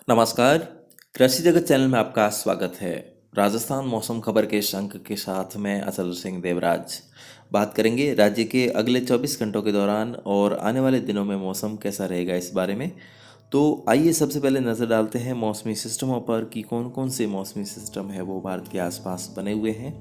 नमस्कार। कृषि जगत चैनल में आपका स्वागत है। राजस्थान मौसम खबर के इस अंक के साथ मैं अचल सिंह देवराज बात करेंगे राज्य के अगले 24 घंटों के दौरान और आने वाले दिनों में मौसम कैसा रहेगा इस बारे में। तो आइए सबसे पहले नज़र डालते हैं मौसमी सिस्टमों पर कि कौन कौन से मौसमी सिस्टम है वो भारत के आसपास बने हुए हैं।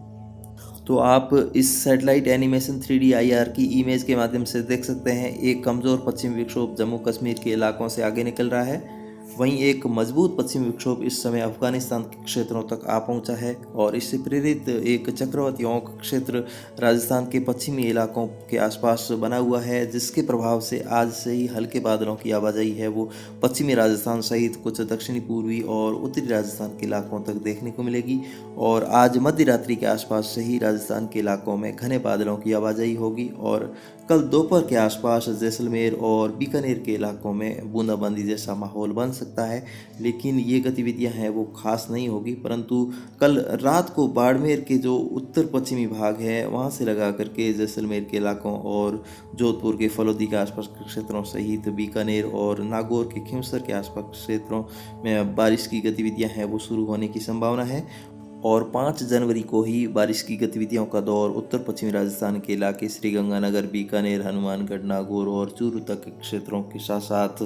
तो आप इस सैटेलाइट एनिमेशन 3D IR की इमेज के माध्यम से देख सकते हैं एक कमज़ोर पश्चिमी विक्षोभ जम्मू कश्मीर के इलाकों से आगे निकल रहा है। वहीं एक मजबूत पश्चिमी विक्षोभ इस समय अफगानिस्तान के क्षेत्रों तक आ पहुंचा है और इससे प्रेरित एक चक्रवाती औंक क्षेत्र राजस्थान के पश्चिमी इलाकों के आसपास बना हुआ है, जिसके प्रभाव से आज से ही हल्के बादलों की आवाजाही है वो पश्चिमी राजस्थान सहित कुछ दक्षिणी पूर्वी और उत्तरी राजस्थान के इलाकों तक देखने को मिलेगी। और आज मध्य रात्रि के आसपास से ही राजस्थान के इलाकों में घने बादलों की आवाजाही होगी और कल दोपहर के आसपास जैसलमेर और बीकानेर के इलाकों में बूंदाबांदी जैसा माहौल बन सकता है, लेकिन ये गतिविधियां हैं वो खास नहीं होगी। परंतु कल रात को बाड़मेर के जो उत्तर पश्चिमी भाग है वहां से लगा करके जैसलमेर के इलाकों और जोधपुर के फलोदी के आसपास के क्षेत्रों सहित बीकानेर और नागौर के खिमसर के आसपास क्षेत्रों में बारिश की गतिविधियां हैं वो शुरू होने की संभावना है। और 5 जनवरी को ही बारिश की गतिविधियों का दौर उत्तर पश्चिमी राजस्थान के इलाके श्रीगंगानगर, बीकानेर, हनुमानगढ़, नागौर और चूरू तक के क्षेत्रों के साथ साथ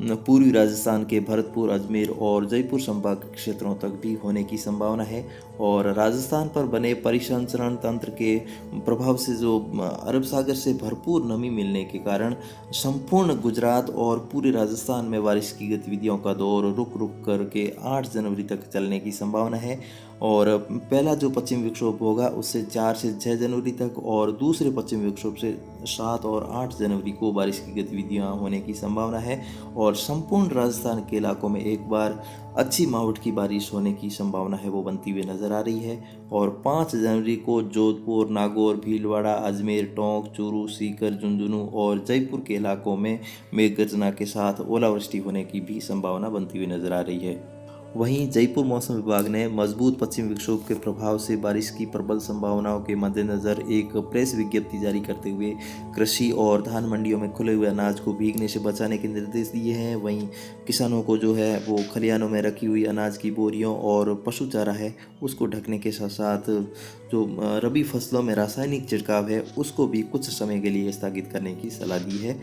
पूर्वी राजस्थान के भरतपुर, अजमेर और जयपुर संभाग के क्षेत्रों तक भी होने की संभावना है। और राजस्थान पर बने परिसंचरण तंत्र के प्रभाव से जो अरब सागर से भरपूर नमी मिलने के कारण संपूर्ण गुजरात और पूरे राजस्थान में बारिश की गतिविधियों का दौर रुक रुक करके 8 जनवरी तक चलने की संभावना है। और पहला जो पश्चिम विक्षोभ होगा उससे 4 से 6 जनवरी तक और दूसरे पश्चिम विक्षोभ से 7 और 8 जनवरी को बारिश की गतिविधियां होने की संभावना है। और संपूर्ण राजस्थान के इलाकों में एक बार अच्छी मावठ की बारिश होने की संभावना है वो बनती हुई नजर आ रही है। और 5 जनवरी को जोधपुर, नागौर, भीलवाड़ा, अजमेर, टोंक, चूरू, सीकर, झुंझुनू और जयपुर के इलाकों में मेघ गर्जना के साथ ओलावृष्टि होने की भी संभावना बनती हुई नजर आ रही है। वहीं जयपुर मौसम विभाग ने मजबूत पश्चिम विक्षोभ के प्रभाव से बारिश की प्रबल संभावनाओं के मद्देनज़र एक प्रेस विज्ञप्ति जारी करते हुए कृषि और धान मंडियों में खुले हुए अनाज को भीगने से बचाने के निर्देश दिए हैं। वहीं किसानों को जो है वो खलिहानों में रखी हुई अनाज की बोरियों और पशु चारा है उसको ढकने के साथ साथ जो रबी फसलों में रासायनिक छिड़काव है उसको भी कुछ समय के लिए स्थगित करने की सलाह दी है।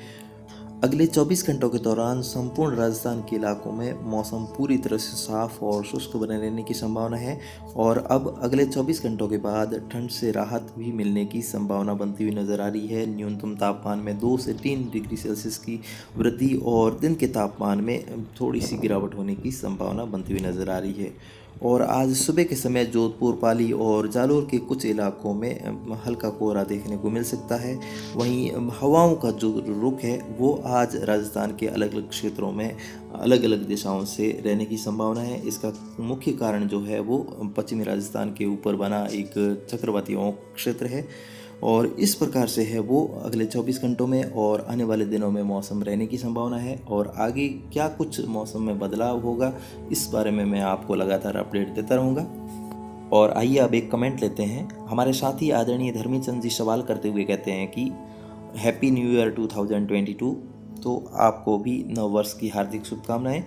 अगले 24 घंटों के दौरान संपूर्ण राजस्थान के इलाकों में मौसम पूरी तरह से साफ और शुष्क बने रहने की संभावना है। और अब अगले 24 घंटों के बाद ठंड से राहत भी मिलने की संभावना बनती हुई नजर आ रही है। न्यूनतम तापमान में 2 से 3 डिग्री सेल्सियस की वृद्धि और दिन के तापमान में थोड़ी सी गिरावट होने की संभावना बनती हुई नजर आ रही है। और आज सुबह के समय जोधपुर, पाली और जालोर के कुछ इलाकों में हल्का कोहरा देखने को मिल सकता है। वहीं हवाओं का जो रुख है वो आज राजस्थान के अलग अलग क्षेत्रों में अलग अलग दिशाओं से रहने की संभावना है। इसका मुख्य कारण जो है वो पश्चिमी राजस्थान के ऊपर बना एक चक्रवाती औंक क्षेत्र है और इस प्रकार से है वो अगले 24 घंटों में और आने वाले दिनों में मौसम रहने की संभावना है। और आगे क्या कुछ मौसम में बदलाव होगा इस बारे में मैं आपको लगातार अपडेट देता रहूँगा। और आइए अब एक कमेंट लेते हैं। हमारे साथी आदरणीय धर्मीचंद जी सवाल करते हुए कहते हैं कि हैप्पी न्यू ईयर 2022। तो आपको भी नव वर्ष की हार्दिक शुभकामनाएं।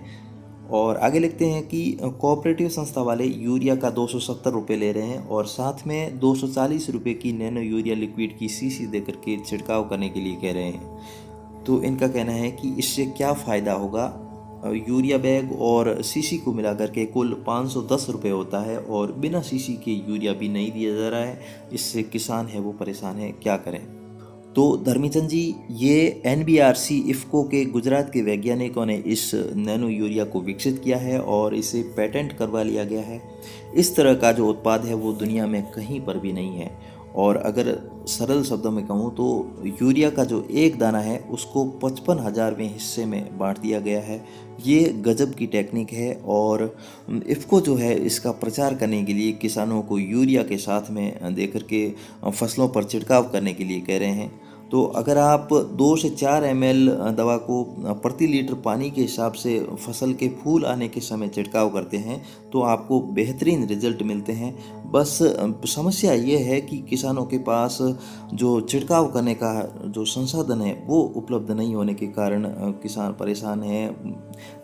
और आगे लिखते हैं कि कोऑपरेटिव संस्था वाले यूरिया का 270 रुपये ले रहे हैं और साथ में 240 रुपये की नैनो यूरिया लिक्विड की शीशी देकर के छिड़काव करने के लिए कह रहे हैं। तो इनका कहना है कि इससे क्या फ़ायदा होगा। यूरिया बैग और शीशी को मिला करके कुल 510 रुपये होता है और बिना शीशी के यूरिया भी नहीं दिया जा रहा है। इससे किसान है वो परेशान है, क्या करें। तो धर्मीचंद जी, ये NBRC इफ़को के गुजरात के वैज्ञानिकों ने इस नैनो यूरिया को विकसित किया है और इसे पेटेंट करवा लिया गया है। इस तरह का जो उत्पाद है वो दुनिया में कहीं पर भी नहीं है। और अगर सरल शब्दों में कहूँ तो यूरिया का जो एक दाना है उसको 55,000वें हिस्से में बांट दिया गया है। ये गजब की टेक्निक है और इफ़को जो है इसका प्रचार करने के लिए किसानों को यूरिया के साथ में दे करके फसलों पर छिड़काव करने के लिए कह रहे हैं। तो अगर आप 2 से 4 ml दवा को प्रति लीटर पानी के हिसाब से फसल के फूल आने के समय छिड़काव करते हैं तो आपको बेहतरीन रिजल्ट मिलते हैं। बस समस्या ये है कि किसानों के पास जो छिड़काव करने का जो संसाधन है वो उपलब्ध नहीं होने के कारण किसान परेशान हैं,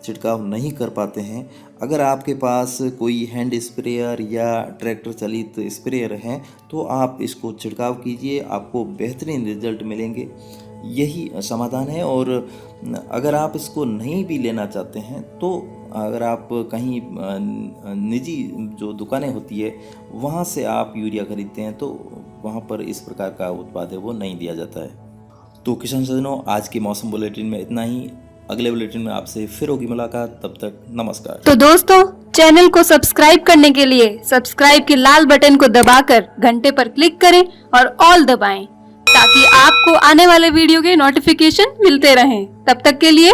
छिड़काव नहीं कर पाते हैं। अगर आपके पास कोई हैंड स्प्रेयर या ट्रैक्टर चलित स्प्रेयर है तो आप इसको छिड़काव कीजिए, आपको बेहतरीन रिजल्ट मिलेंगे। यही समाधान है। और अगर आप इसको नहीं भी लेना चाहते हैं तो अगर आप कहीं निजी जो दुकानें होती है वहाँ से आप यूरिया खरीदते हैं तो वहाँ पर इस प्रकार का उत्पाद है वो नहीं दिया जाता है। तो किसान सज्जनों, आज के मौसम बुलेटिन में इतना ही। अगले बुलेटिन में आपसे फिर होगी मुलाकात, तब तक नमस्कार। तो दोस्तों, चैनल को सब्सक्राइब करने के लिए सब्सक्राइब के लाल बटन को दबाकर घंटे पर क्लिक करें और ऑल दबाएं ताकि आपको आने वाले वीडियो के नोटिफिकेशन मिलते रहें। तब तक के लिए